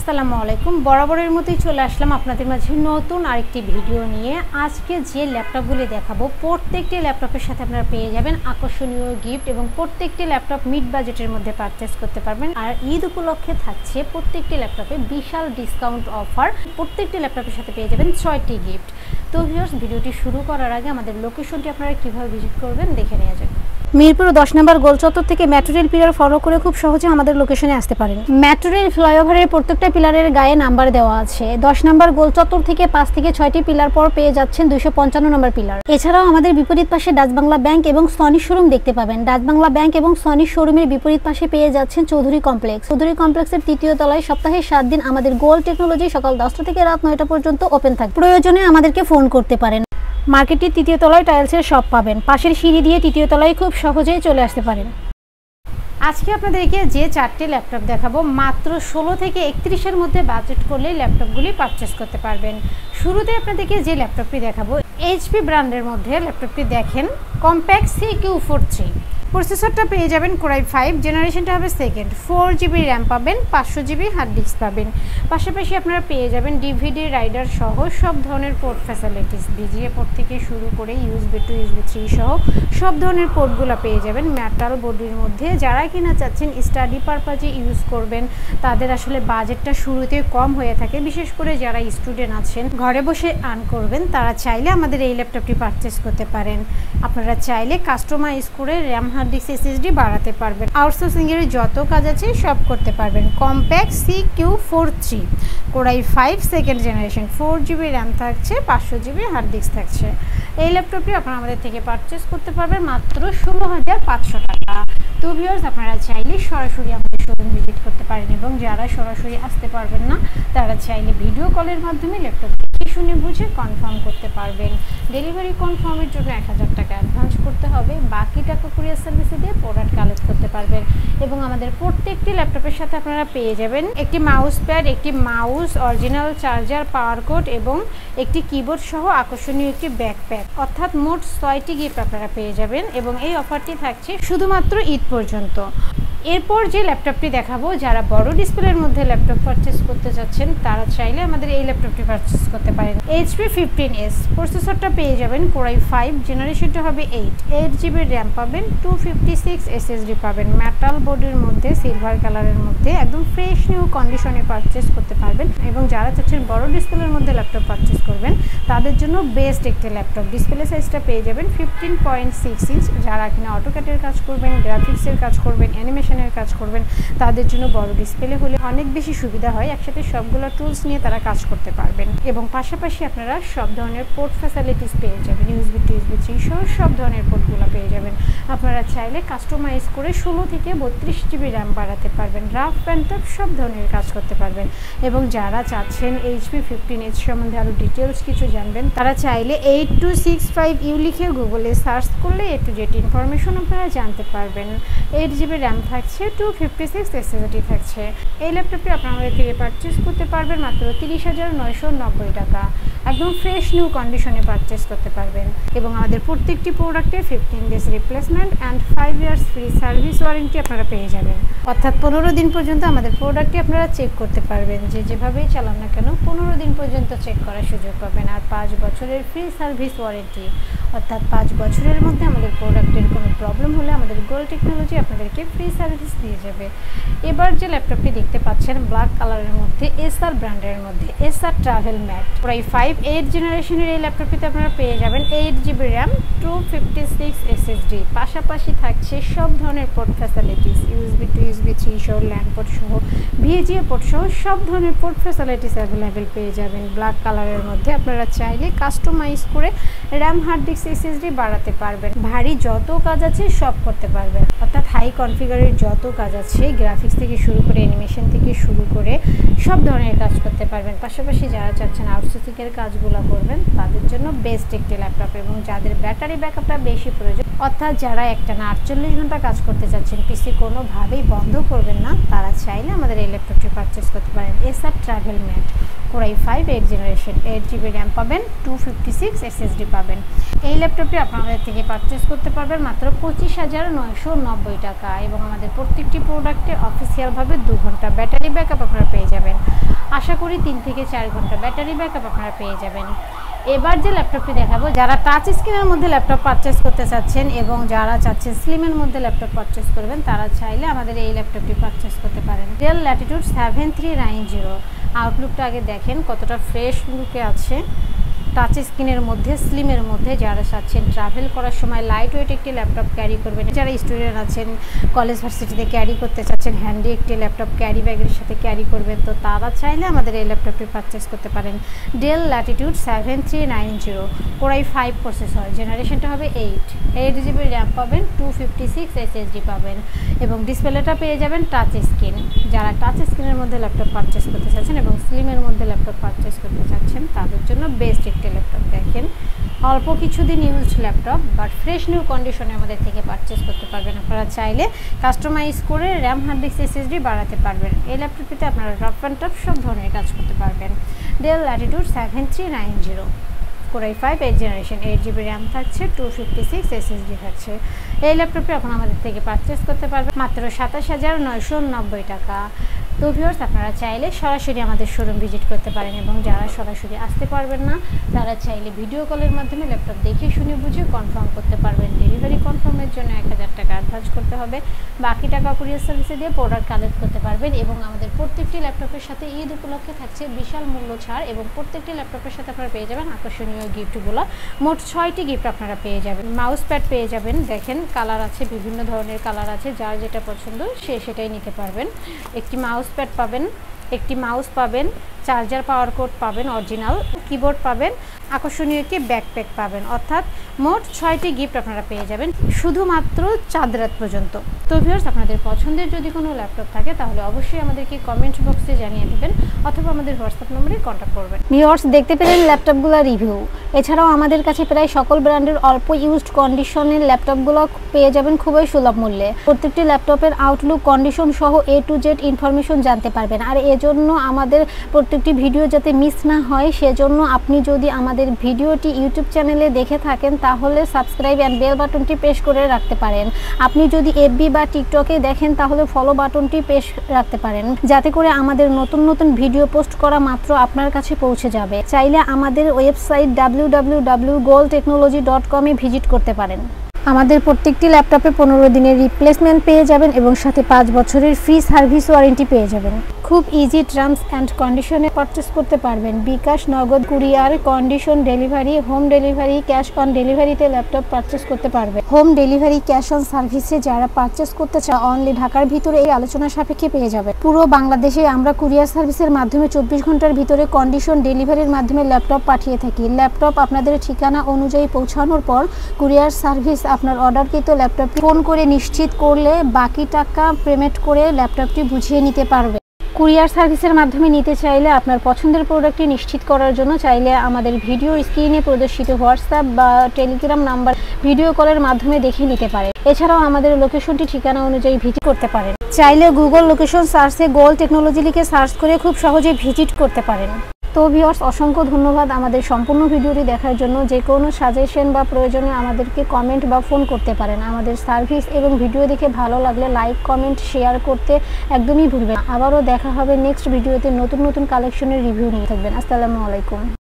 আসসালামু আলাইকুম। বরাবরের মতোই চলে আসলাম আপনাদের মাঝে নতুন আরেকটি ভিডিও নিয়ে। আজকে যে ল্যাপটপগুলি দেখাবো প্রত্যেকটি ল্যাপটপের সাথে আপনারা পেয়ে যাবেন আকর্ষণীয় গিফট এবং প্রত্যেকটি ল্যাপটপ মিড বাজেটের মধ্যে পারচেস করতে পারবেন। আর ঈদ উপলক্ষে থাকছে প্রত্যেকটি ল্যাপটপে বিশাল ডিসকাউন্ট অফার। প্রত্যেকটি ল্যাপটপের সাথে পেয়ে যাবেন 6টি গিফট। তো ভিউয়ার্স, ভিডিওটি শুরু করার আগে আমাদের লোকেশনটি আপনারা কীভাবে ভিজিট করবেন দেখে নেওয়া যাক। মিরপুর 10 নম্বর গোল চত্বর থেকে মেট্রো রেল পিলার ফলো করে খুব সহজে আমাদের লোকেশনে আসতে পারেন। মেট্রো রেল ফ্লাইওভারের প্রত্যেকটা পিলারের গায়ে নাম্বার দেওয়া আছে। 10 নম্বর গোল চত্বর থেকে 5 থেকে 6টি পিলার পর পেয়ে যাচ্ছেন 255 নম্বর পিলার। এছাড়াও আমাদের বিপরীত পাশে ডাচ বাংলা ব্যাংক এবং সনি শোরুম দেখতে পাবেন। ডাচ বাংলা ব্যাংক এবং সনি শোরুমের বিপরীত পাশে পেয়ে যাচ্ছেন চৌধুরী কমপ্লেক্স। চৌধুরী কমপ্লেক্সের 3য় তলায় সপ্তাহে 7 দিন আমাদের গোল্ড টেকনোলজি সকাল 10টা থেকে রাত 9টা পর্যন্ত ওপেন থাকে। প্রয়োজনে আমাদেরকে ফোন করতে পারেন। মার্কেটটির 3য় তলায় টাইলসের শপ পাবেন। পাশের সিঁড়ি দিয়ে 3য় তলায় খুব সহজেই চলে আসতে পারেন। আজকে আপনাদেরকে যে 4টি ল্যাপটপ দেখাবো মাত্র 16 থেকে 31-এর মধ্যে বাজেট করলে ল্যাপটপগুলি পারচেস করতে পারবেন। শুরুতে আপনাদেরকে যে ল্যাপটপটি দেখাবো এইচপি ব্র্যান্ডের মধ্যে ল্যাপটপটি দেখেন কম্প্যাক্ট CQ43। প্রসেসরটা পেয়ে যাবেন কোরাই 5, জেনারেশনটা হবে সেকেন্ড। 4GB র্যাম পাবেন, 500GB হার্ড ডিস্ক পাবেন। পাশাপাশি আপনারা পেয়ে যাবেন DVD রাইডার সহ সব ধরনের পোর্ট ফ্যাসিলিটিস, VGA পোর্ট থেকে শুরু করে USB 2 USB 3 সহ সব ধরনের পোর্টগুলো পেয়ে যাবেন মেটাল বডির মধ্যে। যারা কিনা চাচ্ছেন স্টাডি পারপাজে ইউজ করবেন তাদের আসলে বাজেটটা শুরুতে কম হয়ে থাকে, বিশেষ করে যারা স্টুডেন্ট আছেন ঘরে বসে আর্ন করবেন তারা চাইলে আমাদের এই ল্যাপটপটি পারচেস করতে পারেন। আপনারা চাইলে কাস্টমাইজ করে র্যাম হার্ড ডিস্ক SSD বাড়াতে পারবেন। আউটসোর্সিং এর যত কাজ আছে সব করতে পারবেন। Compact CQ43 core i 5 second generation, 4GB RAM থাকছে, 500GB হার্ড ডিস্ক থাকছে। এই ল্যাপটপটি আপনারা আমাদের থেকে পারচেস করতে পারবেন মাত্র 16,500 টাকা। তো ভিউয়ার্স, আপনারা চাইলে সরাসরি আমাদের শোরুম ভিজিট করতে পারেন এবং যারা সরাসরি আসতে পারবেন না তারা চাইলে ভিডিও কলের মাধ্যমে ল্যাপটপ দেখে শুনে বুঝে কনফার্ম করতে পারবেন। ডেলিভারি কনফার্মের জন্য 1000 টাকা অ্যাডভান্স করতে হবে, বাকি টাকা কুরিয়ার সার্ভিসে দিয়ে প্রোডাক্ট কালেক্ট করতে পারবেন। এবং আমাদের প্রত্যেকটি ল্যাপটপের সাথে আপনারা পেয়ে যাবেন একটি মাউস প্যাড, একটি mouse, original charger, power cord এবং একটি কিবোর্ড সহ আকর্ষণীয় একটি ব্যাকপ্যাক, অর্থাৎ মোট 6টি গিফট আপনারা পেয়ে যাবেন। এবং এই অফারটি থাকছে শুধুমাত্র ঈদ পর্যন্ত। এরপর যে ল্যাপটপটি দেখাবো, যারা বড় ডিসপ্লের মধ্যে ল্যাপটপ পারচেস করতে যাচ্ছেন তারা চাইলে আমাদের এই ল্যাপটপটি পারচেস করতে পারেন। HP 15s, প্রসেসরটা পেয়ে যাবেন কোরাই 5, জেনারেশনটা হবে 8GB র্যাম পাবেন, 256 SSD পাবেন। মেটাল বডির মধ্যে সিলভার কালারের মধ্যে একদম ফ্রেশ নিউ কন্ডিশনে পারচেস করতে পারবেন। এবং যারা চাচ্ছেন বড় ডিসপ্লের মধ্যে ল্যাপটপ পারচেস করবেন তাদের জন্য বেস্ট একটি ল্যাপটপ। ডিসপ্লে সাইজটা পেয়ে যাবেন 15.6 ইঞ্চ। যারা কিনা অটোক্যাডের কাজ করবেন, গ্রাফিক্সের কাজ করবেন, অ্যানিমেশনের কাজ করবেন তাদের জন্য বড় ডিসপ্লে হলে অনেক বেশি সুবিধা হয়। একসাথে সবগুলো টুলস নিয়ে তারা কাজ করতে পারবেন। এবং পাশাপাশি আপনারা সব ধরনের পোর্ট ফ্যাসিলিটিস পেয়ে যাবেন, USB 2 USB 3 সহ সব ধরনের পোর্টগুলো পেয়ে যাবেন। আপনারা চাইলে কাস্টমাইজ করে 16 থেকে 32GB র্যাম বাড়াতে পারবেন, রাফ অ্যান্ড টাফ সব ধরনের কাজ করতে পারবেন। এবং যারা চাচ্ছেন HP 15s সম্বন্ধে আরও ডিটেলস কিছু জানবেন তারা চাইলে 8265U লিখে গুগলে সার্চ করলে A to Z ইনফরমেশন আপনারা জানতে পারবেন। 8GB র্যাম থাকছে, 256 SSD থাকছে। এই ল্যাপটপটি আপনারা আমাদের থেকে পারচেস করতে পারবেন মাত্র 30,990 টাকা। একদম ফ্রেশ নিউ কন্ডিশনে পারচেস করতে পারবেন। এবং আমাদের প্রত্যেকটি প্রোডাক্টে 15 days replacement and 5 years free service warranty আপনারা পেয়ে যাবেন। অর্থাৎ 15 দিন পর্যন্ত আমাদের প্রোডাক্টটি আপনারা চেক করতে পারবেন। যেভাবেই চালান না কেন 15 দিন পর্যন্ত চেক করার সুযোগ পাবেন। আর 5 বছরের ফ্রি সার্ভিস ওয়ারেন্টি, অর্থাৎ 5 বছরের মধ্যে আমাদের প্রোডাক্টের কোনো প্রবলেম হলে আমাদের গোল্ড টেকনোলজি আপনাদেরকে ফ্রি সার্ভিস দিয়ে যাবে। এবার যে ল্যাপটপটি দেখতে পাচ্ছেন ব্ল্যাক কালারের মধ্যে এসআর ব্র্যান্ডের মধ্যে এসআর ট্রাভেল ম্যাট প্রায় 5 8 জেনারেশনের এই ল্যাপটপটিতে আপনারা পেয়ে যাবেন 8GB র্যাম, 256 SSD। পাশাপাশি থাকছে সব ধরনের পোর্ট ফ্যাসিলিটিস, USB 2 USB 3 সহ ল্যান্ড পোর্ট সহ VGA পোর্ট সহ সব ধরনের পোর্ট ফ্যাসিলিটিস অ্যাভেলেবেল পেয়ে যাবেন। ব্ল্যাক কালারের মধ্যে আপনারা চাইলে কাস্টমাইজ করে র্যাম হার্ড ডিস্ক SSD বাড়াতে পারবেন। ভারী যত কাজ আছে সব করতে পারবেন, অর্থাৎ হাই কনফিগারের যত কাজ আছে গ্রাফিক্স থেকে শুরু করে অ্যানিমেশন থেকে শুরু করে সব ধরনের কাজ করতে পারবেন। পাশাপাশি যারা চাচ্ছেন আউটসোর্সিংয়ের কাজগুলো করবেন তাদের জন্য বেস্ট একটি ল্যাপটপ। এবং যাদের ব্যাটারি ব্যাকআপটা বেশি প্রয়োজন, অর্থাৎ যারা একটানা 48 ঘন্টা কাজ করতে চাচ্ছেন, পিসি কোনোভাবেই বন্ধ করবেন না, তারা চাইলে আমাদের এই ল্যাপটপটি পারচেস করতে পারেন। Acer TravelMate core i 5 8 generation, 8GB RAM পাবেন, 256 SSD পাবেন। এই ল্যাপটপটি আপনাদের থেকে পারচেস করতে পারবেন মাত্র 25,990 টাকা। এবং আমাদের প্রত্যেকটি প্রোডাক্টে অফিসিয়ালভাবে 2 ঘন্টা ব্যাটারি ব্যাকআপ আপনারা পেয়ে যাবেন। আশা করি 3 থেকে 4 ঘন্টা ব্যাটারি ব্যাকআপ আপনারা পেয়ে যাবেন। এবার যে ল্যাপটপটি দেখাবো, যারা টাচ স্ক্রিনের মধ্যে ল্যাপটপ পারচেস করতে চাচ্ছেন এবং যারা চাচ্ছেন স্লিমের মধ্যে ল্যাপটপ পারচেস করবেন, তারা চাইলে আমাদের এই ল্যাপটপটি পারচেস করতে পারেন। Del Latitude 7390। আউটলুকটা আগে দেখেন কতটা ফ্রেশ লুকে আছে, টাচ স্ক্রিনের মধ্যে স্লিমের মধ্যে। যারা চাচ্ছেন ট্রাভেল করার সময় লাইট ওয়েট একটি ল্যাপটপ ক্যারি করবেন, যারা স্টুডেন্ট আছেন কলেজ ভার্সিটিতে ক্যারি করতে চাচ্ছেন, হ্যান্ডি একটি ল্যাপটপ ক্যারি ব্যাগের সাথে ক্যারি করবেন, তো তারা চাইলে আমাদের এই ল্যাপটপটি পারচেস করতে পারেন। ডেল ল্যাটিটিউড 7390, কোরাই 5 প্রসেসর, জেনারেশনটা হবে 8 GB র্যাম পাবেন, 256 SSD পাবেন এবং ডিসপ্লেটা পেয়ে যাবেন টাচ স্ক্রিন। যারা টাচ স্ক্রিনের মধ্যে ল্যাপটপ পারচেস করতে চাচ্ছেন এবং স্লিমের মধ্যে ল্যাপটপ পারচেস করতে চাচ্ছেন, তাদের জন্য বেস্ট একটি ল্যাপটপ। দেখেন অল্প কিছুদিন used laptop, but fresh new কন্ডিশনে আমাদের থেকে পারচেস করতে পারবেন। আপনারা চাইলে কাস্টমাইজ করে র্যাম, হার্ড ডিস্ক, SSD বাড়াতে পারবেন। এই ল্যাপটপটিতে আপনারা রাফ অ্যান্ড টাফ সব ধরনের কাজ করতে পারবেন। Del Latitude 7390, core i 5 8 generation, 8 GB RAM থাকছে, 256 SSD থাকছে। এই ল্যাপটপটি এখন আমাদের থেকে পারচেস করতে পারবেন মাত্র 27990 টাকা। তো ভিউয়ার্স, আপনারা চাইলে সরাসরি আমাদের শোরুম ভিজিট করতে পারেন এবং যারা সরাসরি আসতে পারবেন না, তারা চাইলে ভিডিও কলের মাধ্যমে ল্যাপটপ দেখে শুনে বুঝে কনফার্ম করতে পারবেন। ডেলিভারি কনফার্মের জন্য 1000 টাকা অ্যাডভান্স করতে হবে, বাকি টাকা কুরিয়ার সার্ভিসে দিয়ে প্রোডাক্ট কালেক্ট করতে পারবেন। এবং আমাদের প্রত্যেকটি ল্যাপটপের সাথে ঈদ উপলক্ষে থাকছে বিশাল মূল্য ছাড় এবং প্রত্যেকটি ল্যাপটপের সাথে আপনারা পেয়ে যাবেন আকর্ষণীয় গিফটগুলো। মোট 6টি গিফট আপনারা পেয়ে যাবেন। মাউস প্যাড পেয়ে যাবেন, দেখেন কালার আছে, বিভিন্ন ধরনের কালার আছে, যার যেটা পছন্দ সে সেটাই নিতে পারবেন। একটি মাউস প্যাড পাবেন, একটি মাউস পাবেন, চার্জার পাওয়ার কোড পাবেন, অরিজিনাল কিবোর্ড পাবেন, আকর্ষণীয় একটি ব্যাকপ্যাক পাবেন। অর্থাৎ মোট 6টি গিফট আপনারা পেয়ে যাবেন শুধুমাত্র চাঁদ রাত পর্যন্ত। তো ভিউয়ার্স, আপনাদের পছন্দের যদি কোনো ল্যাপটপ থাকে তাহলে অবশ্যই আমাদেরকে কমেন্ট বক্সে জানিয়ে দেবেন অথবা আমাদের হোয়াটসঅ্যাপ নম্বরে কন্ট্যাক্ট করবেন। ভিউয়ার্স, দেখতে পেলেন ল্যাপটপগুলো রিভিউ। এছাড়াও আমাদের কাছে প্রায় সকল ব্র্যান্ডের অল্প ইউজড কন্ডিশনের ল্যাপটপগুলো পেয়ে যাবেন খুবই সুলভ মূল্যে। প্রত্যেকটি ল্যাপটপের আউটলুক, কন্ডিশন সহ A to Z ইনফরমেশন জানতে পারবেন। আর এজন্য আমাদের প্রত্যেকটি ভিডিও যাতে মিস না হয়, সেজন্য আপনি যদি আমাদের ভিডিওটি ইউটিউব চ্যানেলে দেখে থাকেন তাহলে সাবস্ক্রাইব অ্যান্ড বেল বাটনটি প্রেস করে রাখতে পারেন। আপনি যদি FB বা টিকটকে দেখেন তাহলে ফলো বাটনটি প্রেস রাখতে পারেন, যাতে করে আমাদের নতুন নতুন ভিডিও পোস্ট করা মাত্র আপনার কাছে পৌঁছে যাবে। চাইলে আমাদের ওয়েবসাইট www.goldtechnology.com-এ ভিজিট করতে পারেন। আমাদের প্রত্যেকটি ল্যাপটপে 15 দিনের রিপ্লেসমেন্ট পেয়ে যাবেন এবং সাথে 5 বছরের ফ্রি সার্ভিস ওয়ারেন্টি পেয়ে যাবেন। খুব ইজি টার্মস অ্যান্ড কন্ডিশনে পারচেস করতে পারবেন। বিকাশ, নগদ, courier, condition delivery, home delivery, cash on ডেলিভারিতে ল্যাপটপ পারচেস করতে পারবেন। হোম ডেলিভারি, ক্যাশ অন সার্ভিসে যারা পারচেস করতে চায় অনলি ঢাকার ভিতরে এই আলোচনা সাপেক্ষে পেয়ে যাবে। পুরো বাংলাদেশে আমরা কুরিয়ার সার্ভিসের মাধ্যমে 24 ঘন্টার ভিতরে কন্ডিশন ডেলিভারির মাধ্যমে ল্যাপটপ পাঠিয়ে থাকি। ল্যাপটপ আপনাদের ঠিকানা অনুযায়ী পৌঁছানোর পর কুরিয়ার সার্ভিস আপনার অর্ডারকৃত ল্যাপটপটি ফোন করে নিশ্চিত করলে বাকি টাকা পেমেন্ট করে ল্যাপটপটি বুঝিয়ে নিতে পারবে। কুরিয়ার সার্ভিসের মাধ্যমে নিতে চাইলে আপনার পছন্দের প্রোডাক্টটি নিশ্চিত করার জন্য চাইলে আমাদের ভিডিওর স্ক্রিনে প্রদর্শিত হোয়াটসঅ্যাপ বা টেলিগ্রাম নাম্বার ভিডিও কলের মাধ্যমে দেখে নিতে পারে। এছাড়াও আমাদের লোকেশনটি ঠিকানা অনুযায়ী ভিজিট করতে পারেন। চাইলে গুগল লোকেশন সার্চে গোল্ড টেকনোলজি লিখে সার্চ করে খুব সহজে ভিজিট করতে পারেন। তো ভিউয়ার্স, অসংখ্য ধন্যবাদ আমাদের সম্পূর্ণ ভিডিওটি দেখার জন্য। যে কোনো সাজেশন বা প্রয়োজনে আমাদেরকে কমেন্ট বা ফোন করতে পারেন। আমাদের সার্ভিস এবং ভিডিও দেখে ভালো লাগলে লাইক, কমেন্ট, শেয়ার করতে একদমই ভুলবেন না। আবারও দেখা হবে নেক্সট ভিডিওতে নতুন নতুন কালেকশনের রিভিউ নিয়ে। থাকবেন। আসসালামু আলাইকুম।